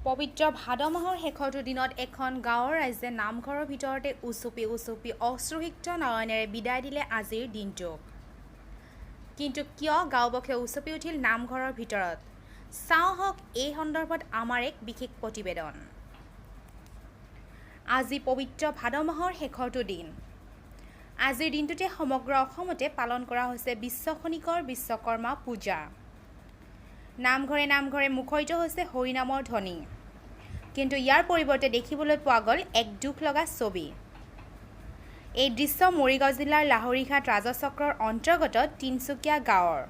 পবিত্ৰ ভাদ মাহৰ শেষৰটো দিনত এখন গাঁৱৰ ৰাইজে নামঘৰৰ ভিতৰতে উচুপি অশ্ৰুসিক্ত নয়নেৰে বিদায় দিলে আজিৰ দিনটোক। কিন্তু কিয় গাঁওবাসীয়ে উচুপি উঠিল নামঘৰৰ ভিতৰত? চাওঁ হওক এই সন্দৰ্ভত আমাৰ এক বিশেষ প্ৰতিবেদন। আজি পবিত্ৰ ভাদ মাহৰ শেষৰটো দিন। আজিৰ দিনটোতে সমগ্ৰ অসমতে পালন কৰা হৈছে বিশ্ব খনিকৰ বিশ্বকৰ্মা পূজা। নামঘৰে নামঘৰে মুখৰিত হৈছে হৰিনামৰ ধ্বনি। কিন্তু ইয়াৰ পৰিৱৰ্তে দেখিবলৈ পোৱা গ'ল এক দুখ লগা ছবি। এই দৃশ্য মৰিগাঁও জিলাৰ লাহৰীঘাট ৰাজচক্ৰৰ অন্তৰ্গত তিনিচুকীয়া গাঁৱৰ।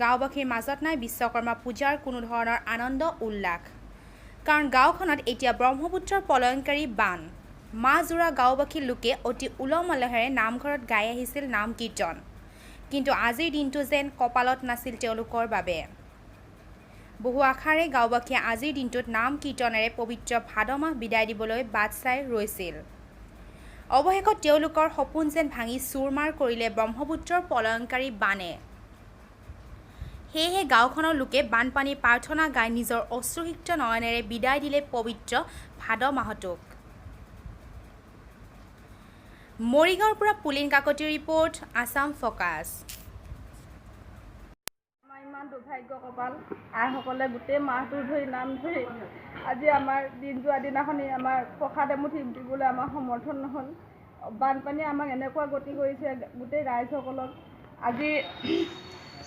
গাঁওবাসীৰ মাজত নাই বিশ্বকৰ্মা পূজাৰ কোনো ধৰণৰ আনন্দ উল্লাস। কাৰণ গাঁওখনত এতিয়া ব্ৰহ্মপুত্ৰৰ প্ৰলয়ংকাৰী বান। মাজোৰা গাঁওবাসীৰ লোকে অতি উলহ মালহেৰে নামঘৰত গাই আহিছিল নাম কীৰ্তন। কিন্তু আজিৰ দিনটো যেন কপালত নাছিল তেওঁলোকৰ বাবে। বহু আশাৰে গাঁওবাসীয়ে আজিৰ দিনটোত নাম কীৰ্তনেৰে পবিত্ৰ ভাদ মাহ বিদায় দিবলৈ বাট চাই ৰৈছিল। অৱশেষত তেওঁলোকৰ সপোন যেন ভাঙি চুৰমাৰ কৰিলে ব্ৰহ্মপুত্ৰৰ প্ৰলয়ংকাৰী বানে। সেয়েহে গাঁওখনৰ লোকে বানপানীৰ প্ৰাৰ্থনা গাই নিজৰ অশ্ৰুসিক্ত নয়নেৰে বিদায় দিলে পবিত্ৰ ভাদ মাহটোক। মৰিগাঁৱৰ পৰা পুলিন কাকতিৰ ৰিপৰ্ট, আছাম ফ'কাছ। ইমান দুৰ্ভাগ্য কপাল, আইসকলে গোটেই মাহটো ধৰি নাম ধৰি আজি আমাৰ দিন যোৱা দিনাখনি আমাৰ প্ৰসাদ এমুঠি দিবলৈ আমাৰ সমৰ্থন নহ'ল। বানপানীয়ে আমাক এনেকুৱা গতি কৰিছে গোটেই ৰাইজসকলক। আজি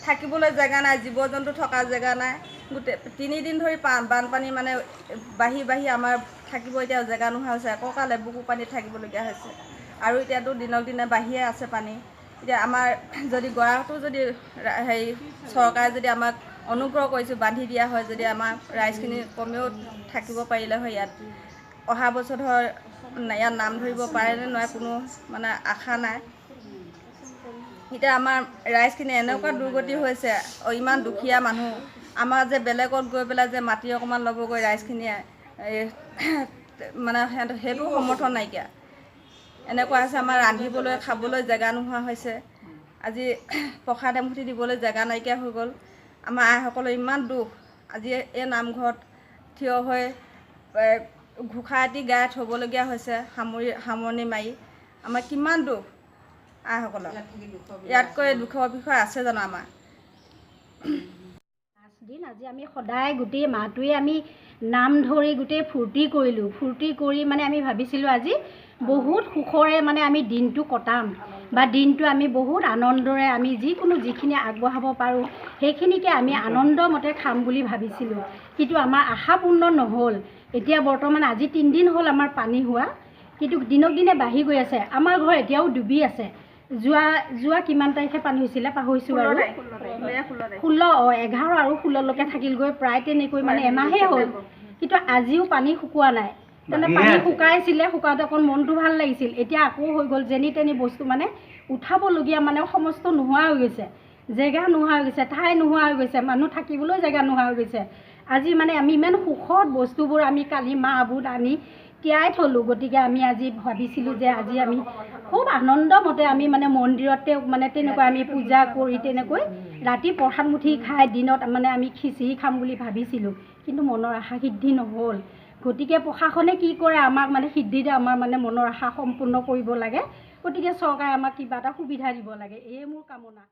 থাকিবলৈ জেগা নাই, জীৱ জন্তু থকা জেগা নাই। গোটেই 3 দিন ধৰি বানপানী মানে বাঢ়ি আমাৰ থাকিব এতিয়া জেগা নোহোৱা হৈছে। একঁকাল এবুকু পানীত থাকিবলগীয়া হৈছে। আৰু এতিয়াতো দিনক দিনে বাঢ়িয়ে আছে পানী। এতিয়া আমাৰ যদি গৰাটো যদি চৰকাৰে যদি আমাক অনুগ্ৰহ কৰিছোঁ বান্ধি দিয়া হয়, যদি আমাৰ ৰাইজখিনি কমেও থাকিব পাৰিলে হয় ইয়াত। অহা বছৰ ধৰ ইয়াত নাম ধৰিব পাৰেনে নোৱাৰে কোনো মানে আশা নাই। এতিয়া আমাৰ ৰাইজখিনি এনেকুৱা দুৰ্গতি হৈছে, ইমান দুখীয়া মানুহ। আমাৰ যে বেলেগত গৈ পেলাই যে মাটি অকণমান ল'বগৈ ৰাইজখিনিয়ে মানে সেইটো সমৰ্থন নাইকিয়া। এনেকুৱা হৈছে আমাৰ ৰান্ধিবলৈ খাবলৈ জেগা নোহোৱা হৈছে। আজি প্ৰসাদ এমুঠি দিবলৈ জেগা নাইকিয়া হৈ গ'ল। আমাৰ আইসকলৰ ইমান দুখ। আজি এই নামঘৰত থিয় হৈ ঘোষা এটি গাই থ'বলগীয়া হৈছে সামৰণি মাৰি। আমাৰ কিমান দুখ আইসকলৰ। ইয়াতকৈ দুখৰ বিষয় আছে জানো আমাৰ? দিন আজি আমি সদায় গোটেই মাহটোৱে আমি নাম ধৰি গোটেই ফূৰ্তি কৰিলোঁ। ফূৰ্তি কৰি মানে আমি ভাবিছিলোঁ আজি বহুত সুখৰে মানে আমি দিনটো কটাম বা দিনটো আমি বহুত আনন্দৰে আমি যিখিনি আগবঢ়াব পাৰোঁ সেইখিনিকে আমি আনন্দমতে খাম বুলি ভাবিছিলোঁ। কিন্তু আমাৰ আশা পূৰ্ণ নহ'ল। এতিয়া বৰ্তমান আজি 3 দিন হ'ল আমাৰ পানী হোৱা, কিন্তু দিনক দিনে বাঢ়ি গৈ আছে। আমাৰ ঘৰ এতিয়াও ডুবি আছে। যোৱা কিমান তাৰিখে পানী হৈছিলে পাহৰিছোঁ আৰু 11 আৰু 16লৈকে থাকিলগৈ, প্ৰায় তেনেকৈ মানে এমাহেই হ'ল। কিন্তু আজিও পানী শুকোৱা নাই। তেনে পানী শুকাওঁতে অকণ মনটো ভাল লাগিছিল। এতিয়া আকৌ হৈ গ'ল যেনি তেনি বস্তু মানে উঠাবলগীয়া মানে সমস্ত নোহোৱা হৈ গৈছে। জেগা নোহোৱা হৈ গৈছে, ঠাই নোহোৱা হৈ গৈছে, মানুহ থাকিবলৈ জেগা নোহোৱা হৈ গৈছে। আজি মানে আমি ইমান সুখত বস্তুবোৰ আমি কালি মাহবোৰ আনি তিয়াই থ'লোঁ। গতিকে আমি আজি ভাবিছিলোঁ যে আজি আমি খুব আনন্দমতে আমি মানে মন্দিৰতে মানে তেনেকৈ আমি পূজা কৰি তেনেকৈ ৰাতি প্ৰসাদ মুঠি খাই দিনত মানে আমি খিচিৰি খাম বুলি ভাবিছিলোঁ। কিন্তু মনৰ আশা সিদ্ধি নহ'ল। গতিকে প্ৰশাসনে কি কৰে আমাক মানে সিদ্ধিতে আমাৰ মানে মনৰ আশা সম্পূৰ্ণ কৰিব লাগে। গতিকে চৰকাৰে আমাক কিবা এটা সুবিধা দিব লাগে, এয়ে মোৰ কামনা।